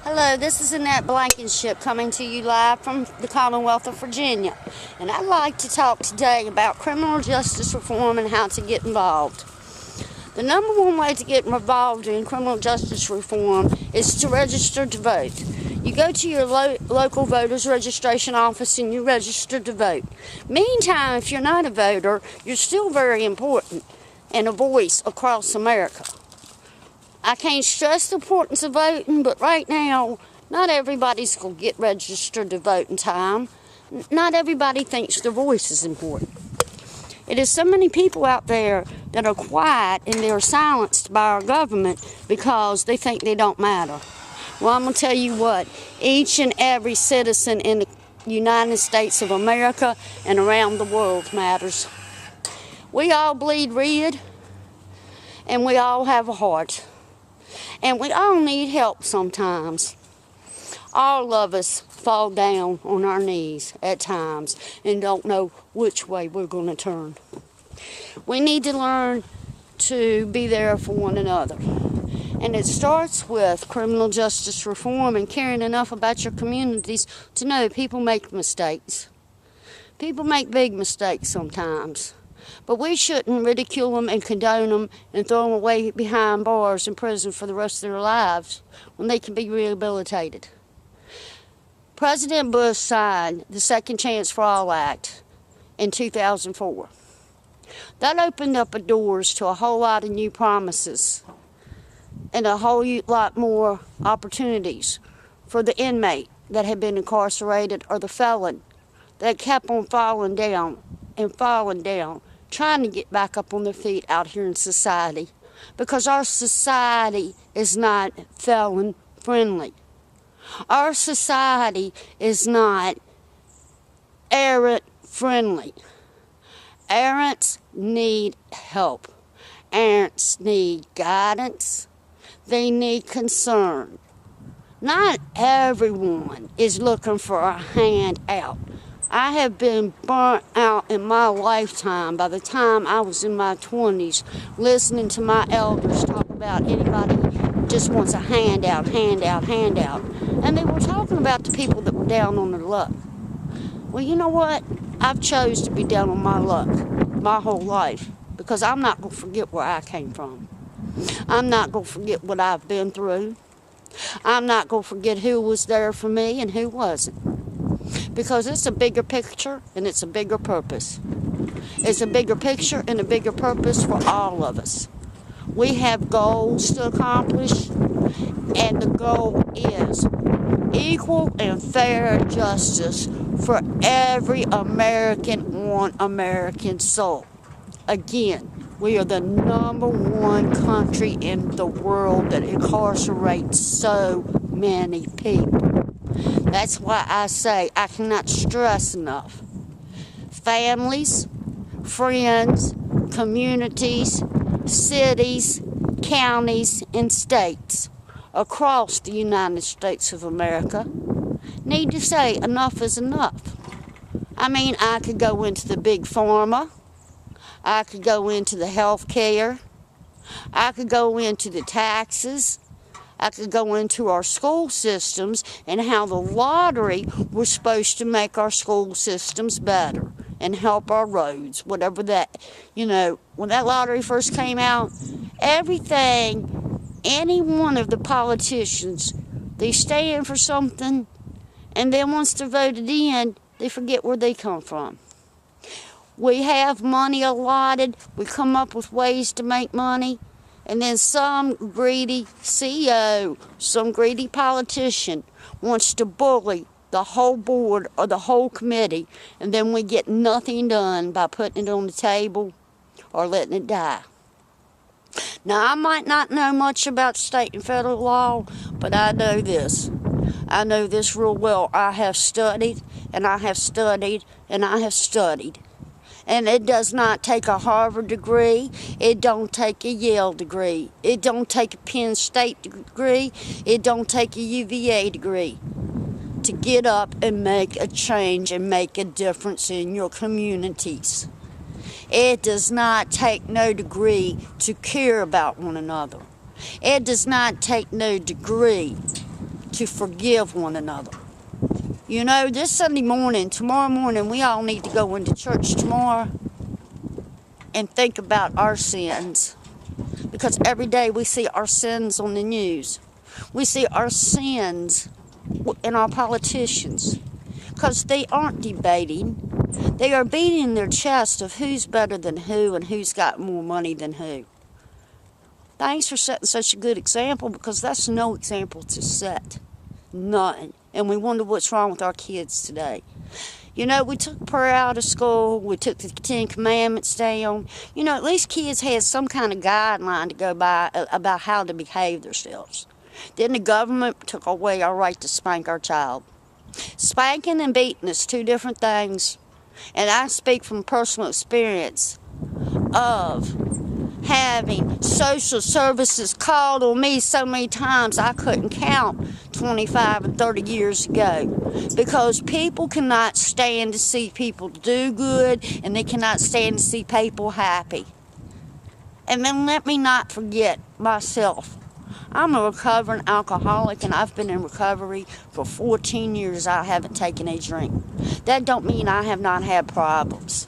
Hello, this is Watts-Blankenship coming to you live from the Commonwealth of Virginia. And I'd like to talk today about criminal justice reform and how to get involved. The number one way to get involved in criminal justice reform is to register to vote. You go to your local voters registration office and you register to vote. Meantime, if you're not a voter, you're still very important and a voice across America. I can't stress the importance of voting, but right now, not everybody's going to get registered to vote in time. Not everybody thinks their voice is important. It is so many people out there that are quiet and they're silenced by our government because they think they don't matter. Well, I'm going to tell you what, each and every citizen in the United States of America and around the world matters. We all bleed red, and we all have a heart. And we all need help sometimes. All of us fall down on our knees at times and don't know which way we're going to turn. We need to learn to be there for one another. And it starts with criminal justice reform and caring enough about your communities to know people make mistakes. People make big mistakes sometimes. But we shouldn't ridicule them and condone them and throw them away behind bars in prison for the rest of their lives when they can be rehabilitated. President Bush signed the Second Chance for All Act in 2004. That opened up the doors to a whole lot of new promises and a whole lot more opportunities for the inmate that had been incarcerated or the felon that kept on falling down and falling down, trying to get back up on their feet out here in society, because our society is not felon friendly. Our society is not errant friendly. Errants need help. Errants need guidance. They need concern. Not everyone is looking for a hand out. I have been burnt out in my lifetime by the time I was in my 20s, listening to my elders talk about anybody who just wants a handout, handout, handout. And they were talking about the people that were down on their luck. Well, you know what? I've chose to be down on my luck my whole life because I'm not going to forget where I came from. I'm not going to forget what I've been through. I'm not going to forget who was there for me and who wasn't. Because it's a bigger picture and it's a bigger purpose. It's a bigger picture and a bigger purpose for all of us. We have goals to accomplish, and the goal is equal and fair justice for every American on American soul. Again, we are the number one country in the world that incarcerates so many people. That's why I say, I cannot stress enough. Families, friends, communities, cities, counties, and states across the United States of America need to say enough is enough. I mean, I could go into the big pharma. I could go into the health care. I could go into the taxes. I could go into our school systems and how the lottery was supposed to make our school systems better and help our roads, whatever that, when that lottery first came out, everything, any one of the politicians, they stand for something, and then once they're voted in, they forget where they come from. We have money allotted, we come up with ways to make money, and then some greedy CEO, some greedy politician wants to bully the whole board or the whole committee, and then we get nothing done by putting it on the table or letting it die. Now, I might not know much about state and federal law, but I know this. I know this real well. I have studied, and I have studied, and I have studied. And it does not take a Harvard degree. It don't take a Yale degree. It don't take a Penn State degree. It don't take a UVA degree to get up and make a change and make a difference in your communities. It does not take no degree to care about one another. It does not take no degree to forgive one another. You know, this Sunday morning, tomorrow morning, we all need to go into church tomorrow and think about our sins. Because every day we see our sins on the news. We see our sins in our politicians. Because they aren't debating. They are beating their chest of who's better than who and who's got more money than who. Thanks for setting such a good example, because that's no example to set. None. And we wonder what's wrong with our kids today. You know, we took prayer out of school. We took the Ten Commandments down. You know, at least kids had some kind of guideline to go by about how to behave themselves. Then the government took away our right to spank our child. Spanking and beating is two different things. And I speak from personal experience of having social services called on me so many times I couldn't count 25 and 30 years ago, because people cannot stand to see people do good, and they cannot stand to see people happy. And then let me not forget myself. I'm a recovering alcoholic, and I've been in recovery for 14 years. I haven't taken a drink. That don't mean I have not had problems,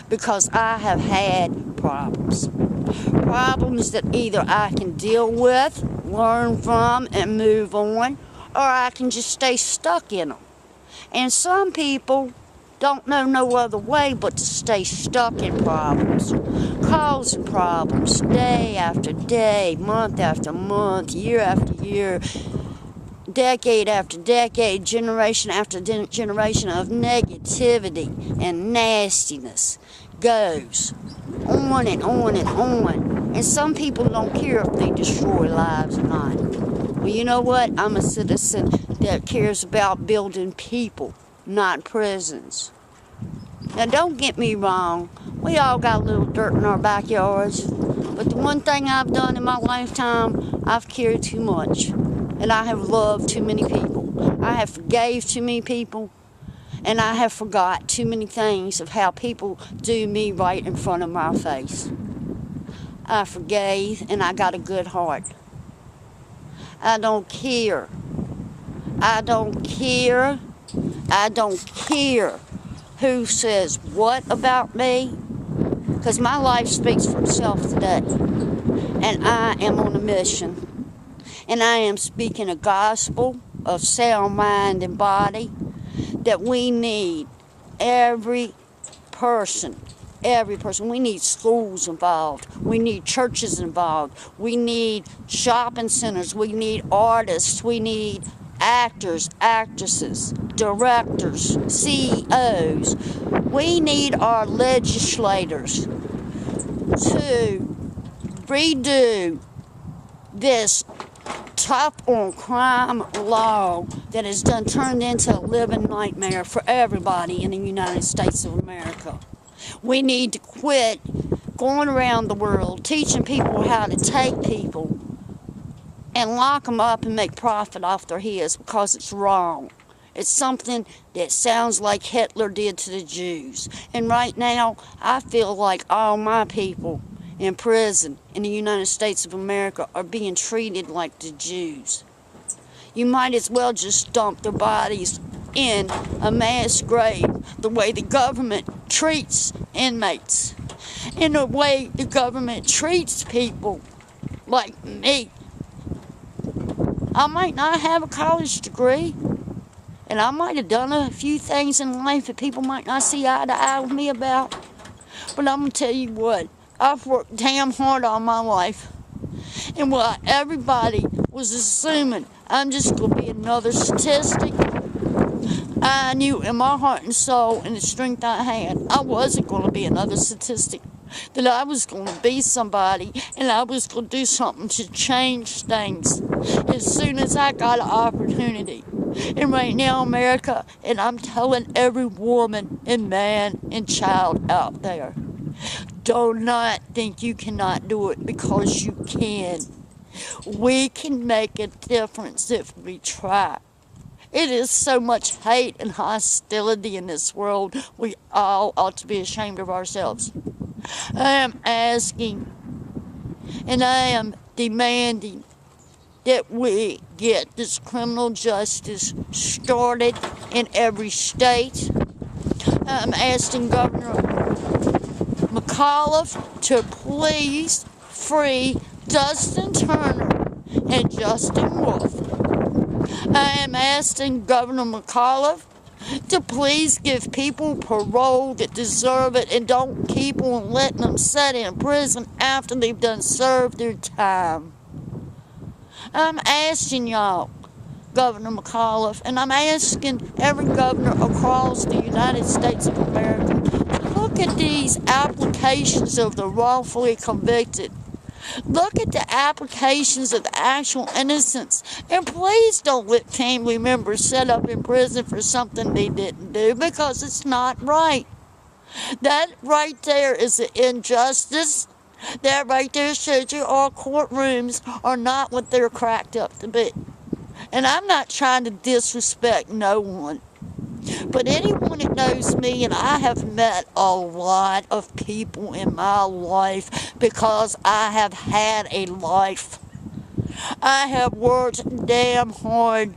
because I have had problems. Problems that either I can deal with, learn from, and move on, or I can just stay stuck in them. And some people don't know no other way but to stay stuck in problems, causing problems day after day, month after month, year after year, decade after decade, generation after generation of negativity and nastiness goes on and on and on. And some people don't care if they destroy lives or not. Well, you know what? I'm a citizen that cares about building people, not prisons. Now, don't get me wrong. We all got a little dirt in our backyards. But the one thing I've done in my lifetime, I've cared too much. And I have loved too many people. I have forgave too many people. And I have forgot too many things of how people do me right in front of my face. I forgave, and I got a good heart. I don't care. I don't care. I don't care who says what about me, because my life speaks for itself today. And I am on a mission. And I am speaking a gospel of sound mind and body that we need every person. We need schools involved. We need churches involved. We need shopping centers. We need artists. We need actors, actresses, directors, CEOs. We need our legislators to redo this tough on crime law that has turned into a living nightmare for everybody in the United States of America. We need to quit going around the world teaching people how to take people and lock them up and make profit off their heads, because it's wrong. It's something that sounds like Hitler did to the Jews. And right now, I feel like all my people in prison in the United States of America are being treated like the Jews. You might as well just dump their bodies in a mass grave, the way the government treats inmates, in the way the government treats people like me. I might not have a college degree, and I might have done a few things in life that people might not see eye to eye with me about, but I'm going to tell you what, I've worked damn hard all my life. And while everybody was assuming I'm just going to be another statistic, I knew in my heart and soul and the strength I had, I wasn't going to be another statistic. That I was going to be somebody, and I was going to do something to change things as soon as I got an opportunity. And right now, America, and I'm telling every woman and man and child out there, do not think you cannot do it, because you can. We can make a difference if we try. It is so much hate and hostility in this world, we all ought to be ashamed of ourselves. I am asking, and I am demanding that we get this criminal justice started in every state. I'm asking Governor McAuliffe to please free Dustin Turner and Justin Wolf. I am asking Governor McAuliffe to please give people parole that deserve it and don't keep on letting them sit in prison after they've done served their time. I'm asking y'all, Governor McAuliffe, and I'm asking every governor across the United States of America to look at these applications of the wrongfully convicted. Look at the applications of the actual innocents, and please don't let family members sit up in prison for something they didn't do, because it's not right. That right there is an injustice. That right there shows you our courtrooms are not what they're cracked up to be. And I'm not trying to disrespect no one. But anyone that knows me, and I have met a lot of people in my life because I have had a life. I have worked damn hard.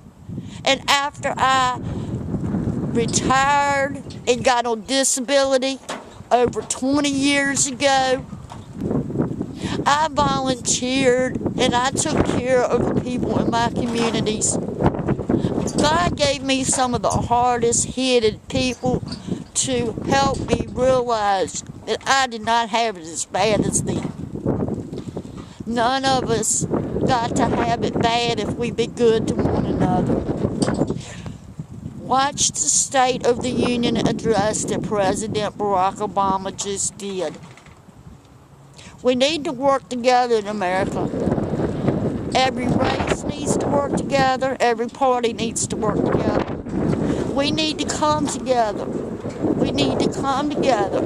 And after I retired and got on disability over 20 years ago, I volunteered and I took care of the people in my communities. God gave me some of the hardest-hitted people to help me realize that I did not have it as bad as them. None of us got to have it bad if we be good to one another. Watch the State of the Union address that President Barack Obama just did. We need to work together in America. Every race needs to work together. Every party needs to work together. We need to come together. We need to come together.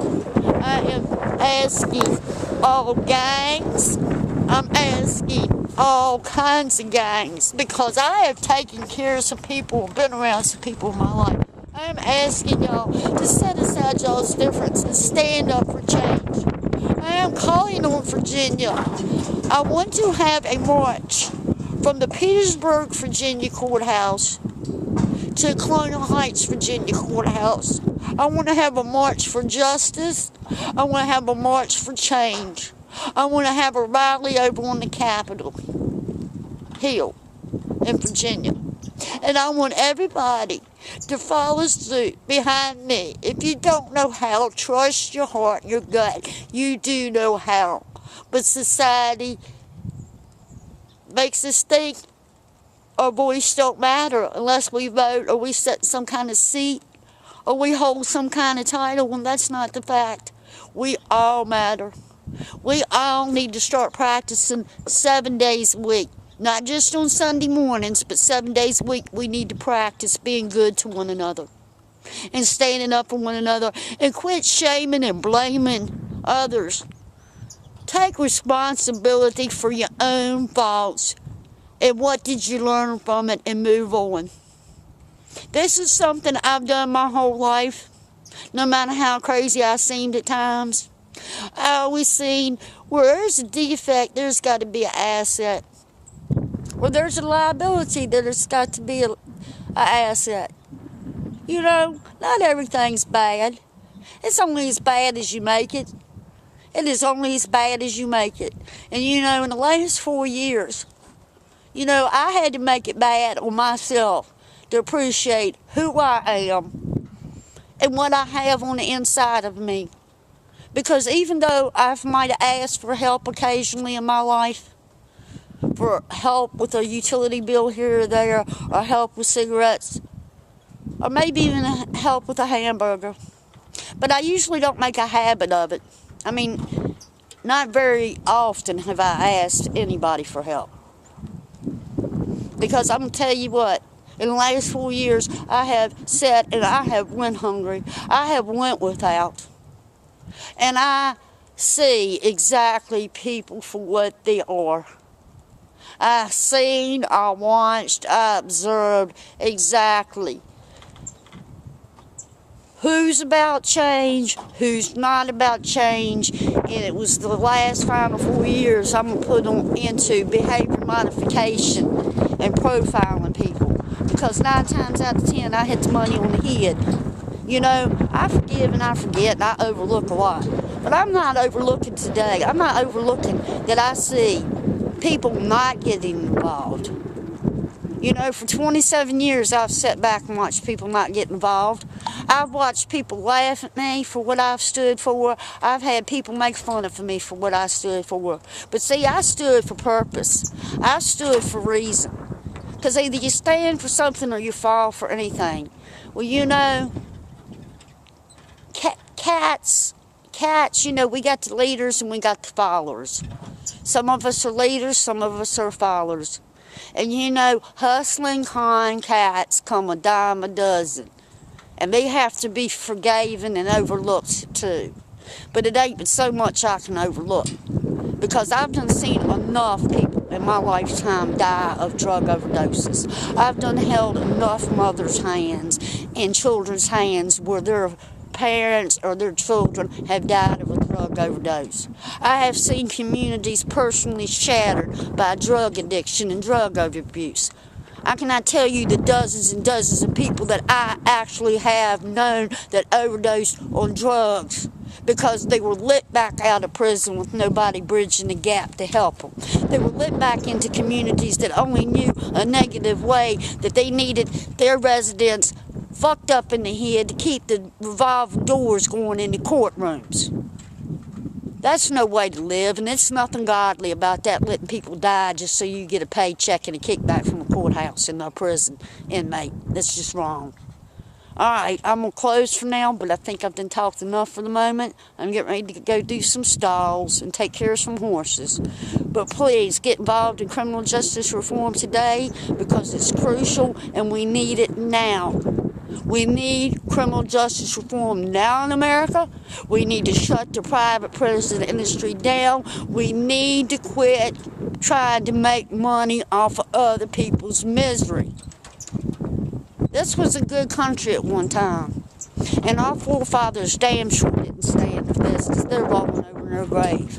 I am asking all gangs. I'm asking all kinds of gangs, because I have taken care of some people, been around some people in my life. I am asking y'all to set aside y'all's difference and stand up for change. I am calling on Virginia. I want to have a march from the Petersburg, Virginia courthouse to Colonial Heights, Virginia courthouse. I want to have a march for justice. I want to have a march for change. I want to have a rally over on the Capitol Hill in Virginia. And I want everybody to follow suit behind me. If you don't know how, trust your heart and your gut. You do know how. But society makes us think our voice don't matter unless we vote or we set some kind of seat or we hold some kind of title, when that's not the fact. We all matter. We all need to start practicing 7 days a week. Not just on Sunday mornings, but 7 days a week. We need to practice being good to one another and standing up for one another, and quit shaming and blaming others. Take responsibility for your own faults and what did you learn from it, and move on. This is something I've done my whole life, no matter how crazy I seemed at times. I always seen where there's a defect, there's got to be an asset. Where there's a liability, there's got to be an asset. You know, not everything's bad. It's only as bad as you make it. It is only as bad as you make it. And you know, in the last 4 years, you know, I had to make it bad on myself to appreciate who I am and what I have on the inside of me. Because even though I might have asked for help occasionally in my life, for help with a utility bill here or there, or help with cigarettes, or maybe even help with a hamburger, but I usually don't make a habit of it. I mean, not very often have I asked anybody for help. Because I'm going to tell you what, in the last 4 years, I have sat and I have went hungry. I have went without. And I see exactly people for what they are. I seen, I watched, I observed exactly who's about change, who's not about change, and it was the last final 4 years I'm going to put on into behavior modification and profiling people. Because 9 times out of 10, I hit the money on the head. You know, I forgive and I forget and I overlook a lot. But I'm not overlooking today. I'm not overlooking that I see people not getting involved. You know, for 27 years, I've sat back and watched people not get involved. I've watched people laugh at me for what I've stood for. I've had people make fun of me for what I stood for. But see, I stood for purpose. I stood for reason. Because either you stand for something or you fall for anything. Well, you know, cats, you know, we got the leaders and we got the followers. Some of us are leaders, some of us are followers. And you know, hustling, kind cats come a dime a dozen. And they have to be forgiven and overlooked too. But it ain't but so much I can overlook. Because I've done seen enough people in my lifetime die of drug overdoses. I've done held enough mothers' hands and children's hands where their parents or their children have died of a drug overdose. I have seen communities personally shattered by drug addiction and drug abuse. I cannot tell you the dozens and dozens of people that I actually have known that overdosed on drugs because they were let back out of prison with nobody bridging the gap to help them. They were let back into communities that only knew a negative way, that they needed their residents fucked up in the head to keep the revolving doors going in the courtrooms. That's no way to live, and it's nothing godly about that, letting people die just so you get a paycheck and a kickback from a courthouse and a prison inmate. That's just wrong. Alright, I'm going to close for now, but I think I've done talked enough for the moment. I'm getting ready to go do some stalls and take care of some horses. But please, get involved in criminal justice reform today because it's crucial and we need it now. We need criminal justice reform now in America. We need to shut the private prison industry down. We need to quit trying to make money off of other people's misery. This was a good country at one time. And our forefathers damn sure didn't stand for this because they're rolling over in their grave.